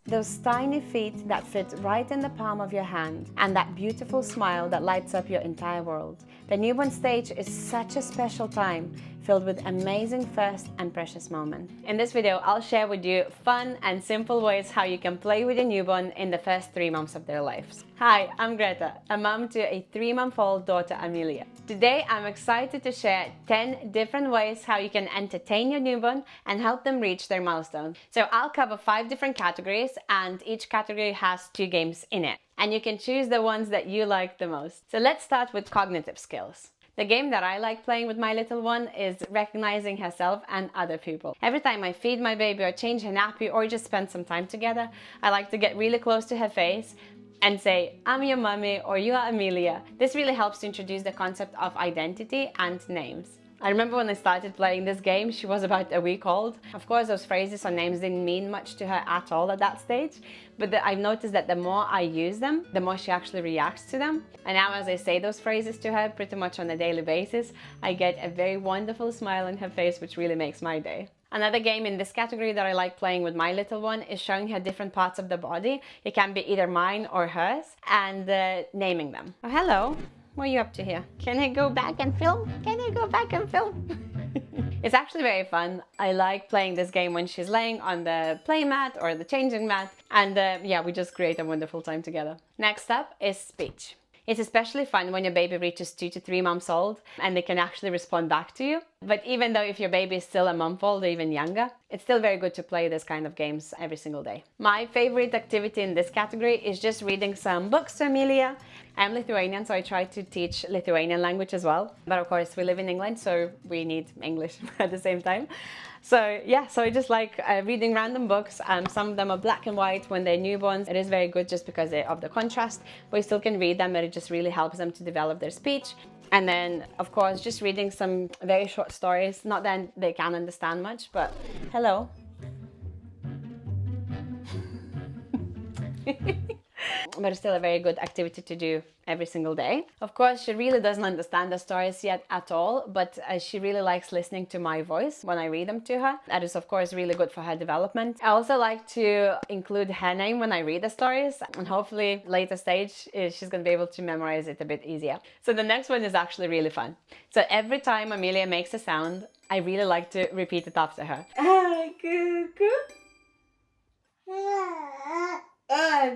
Those tiny feet that fit right in the palm of your hand, and that beautiful smile that lights up your entire world. The newborn stage is such a special time, filled with amazing first and precious moments. In this video, I'll share with you fun and simple ways how you can play with your newborn in the first 3 months of their lives. Hi, I'm Greta, a mom to a 3-month-old daughter, Amelia. Today, I'm excited to share 10 different ways how you can entertain your newborn and help them reach their milestones. So I'll cover 5 different categories, and each category has 2 games in it. And you can choose the ones that you like the most. So let's start with cognitive skills. The game that I like playing with my little one is recognizing herself and other people. Every time I feed my baby or change her nappy or just spend some time together, I like to get really close to her face and say, "I'm your mommy," or "You are Amelia." This really helps to introduce the concept of identity and names. I remember when I started playing this game, she was about a week old. Of course, those phrases or names didn't mean much to her at all at that stage, but I've noticed that the more I use them, the more she actually reacts to them. And now as I say those phrases to her pretty much on a daily basis, I get a very wonderful smile on her face, which really makes my day. Another game in this category that I like playing with my little one is showing her different parts of the body. It can be either mine or hers, and naming them. Oh, hello. What are you up to here? Can I go back and film? Can I go back and film? It's actually very fun. I like playing this game when she's laying on the play mat or the changing mat, and yeah, we just create a wonderful time together. Next up is speech. It's especially fun when your baby reaches 2 to 3 months old and they can actually respond back to you. But even though if your baby is still a month old or even younger, it's still very good to play this kind of games every single day. My favorite activity in this category is just reading some books to Amelia. I'm Lithuanian, so I try to teach Lithuanian language as well. But of course, we live in England, so we need English at the same time. So yeah, so I just like reading random books. Some of them are black and white when they're newborns. It is very good just because of the contrast, but you still can read them, but it just really helps them to develop their speech. And then, of course, just reading some very short stories. Not that they can understand much, but hello. But it's still a very good activity to do every single day. Of course, she really doesn't understand the stories yet at all, but she really likes listening to my voice when I read them to her. That is, of course, really good for her development. I also like to include her name when I read the stories, and hopefully later stage, she's going to be able to memorize it a bit easier. So the next one is actually really fun. So every time Amelia makes a sound, I really like to repeat it after her.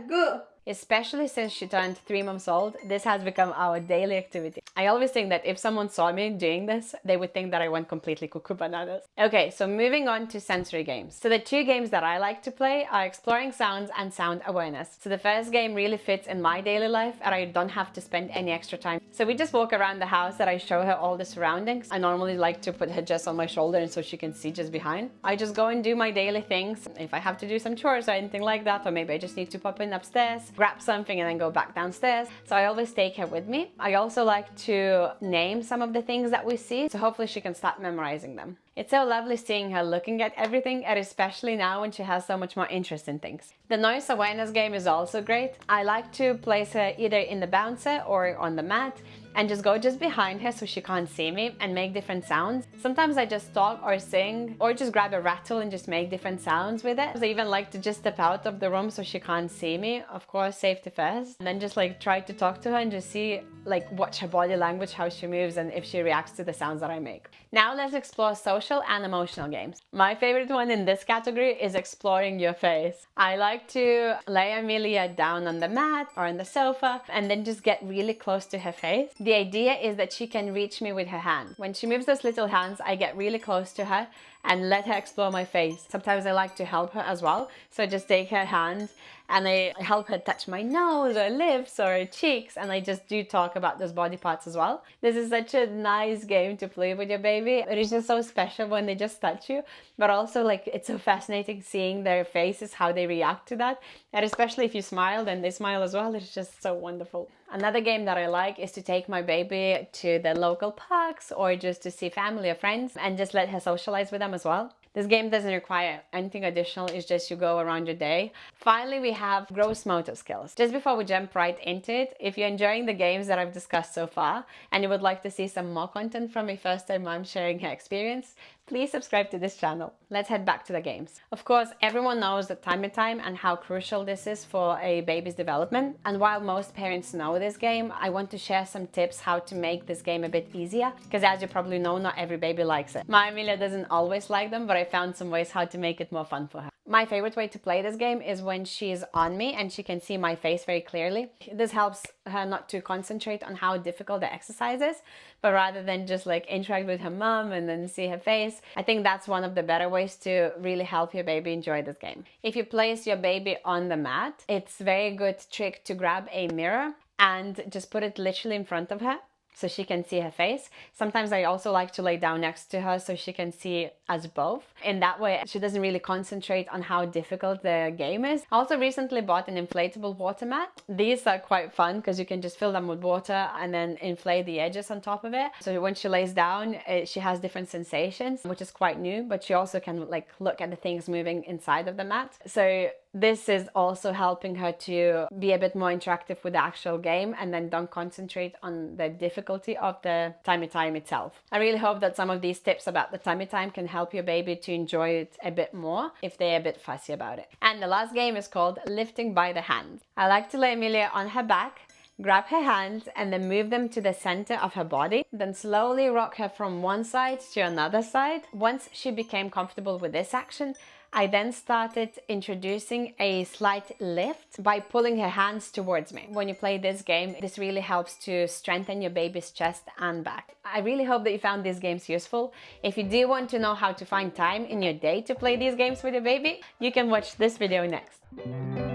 Go. Especially since she turned 3 months old, this has become our daily activity. I always think that if someone saw me doing this, they would think that I went completely cuckoo bananas. Okay, so moving on to sensory games. So the 2 games that I like to play are exploring sounds and sound awareness. So the first game really fits in my daily life and I don't have to spend any extra time. So we just walk around the house and I show her all the surroundings. I normally like to put her just on my shoulder and so she can see just behind. I just go and do my daily things. If I have to do some chores or anything like that, or maybe I just need to pop in upstairs, grab something and then go back downstairs. So I always take her with me. I also like to name some of the things that we see, so hopefully she can start memorizing them. It's so lovely seeing her looking at everything, and especially now when she has so much more interest in things. The noise awareness game is also great. I like to place her either in the bouncer or on the mat and just go behind her so she can't see me and make different sounds. Sometimes I just talk or sing or just grab a rattle and just make different sounds with it. I even like to just step out of the room so she can't see me. Of course, safety first. And then just like try to talk to her and just see, like watch her body language, how she moves and if she reacts to the sounds that I make. Now let's explore social and emotional games. My favorite one in this category is exploring your face. I like to lay Amelia down on the mat or on the sofa and then just get really close to her face. The idea is that she can reach me with her hand. When she moves those little hands, I get really close to her and let her explore my face. Sometimes I like to help her as well. So I just take her hand and I help her touch my nose or lips or cheeks, and I just do talk about those body parts as well. This is such a nice game to play with your baby. It is just so special when they just touch you, but also like it's so fascinating seeing their faces, how they react to that. And especially if you smile, then they smile as well. It's just so wonderful. Another game that I like is to take my baby to the local parks or just to see family or friends and just let her socialize with them as well. This game doesn't require anything additional, it's just you go around your day. Finally, we have gross motor skills. Just before we jump right into it, if you're enjoying the games that I've discussed so far and you would like to see some more content from a first-time mom sharing her experience, please subscribe to this channel. Let's head back to the games. Of course, everyone knows the tummy time and how crucial this is for a baby's development. And while most parents know this game, I want to share some tips how to make this game a bit easier, because as you probably know, not every baby likes it. My Amelia doesn't always like them, but I found some ways how to make it more fun for her. My favorite way to play this game is when she's on me and she can see my face very clearly. This helps her not to concentrate on how difficult the exercise is, but rather than just like interact with her mom and then see her face. I think that's one of the better ways to really help your baby enjoy this game. If you place your baby on the mat, it's a very good trick to grab a mirror and just put it literally in front of her, so she can see her face. Sometimes I also like to lay down next to her so she can see us both. In that way, she doesn't really concentrate on how difficult the game is. I also recently bought an inflatable water mat. These are quite fun because you can just fill them with water and then inflate the edges on top of it. So when she lays down, she has different sensations, which is quite new, but she also can like look at the things moving inside of the mat. So this is also helping her to be a bit more interactive with the actual game and then don't concentrate on the difficulty of the tummy time itself. I really hope that some of these tips about the tummy time can help your baby to enjoy it a bit more if they're a bit fussy about it. And the last game is called lifting by the hand. I like to lay Amelia on her back, grab her hands and then move them to the center of her body, then slowly rock her from one side to another side. Once she became comfortable with this action, I then started introducing a slight lift by pulling her hands towards me. When you play this game, this really helps to strengthen your baby's chest and back. I really hope that you found these games useful. If you do want to know how to find time in your day to play these games with your baby, you can watch this video next.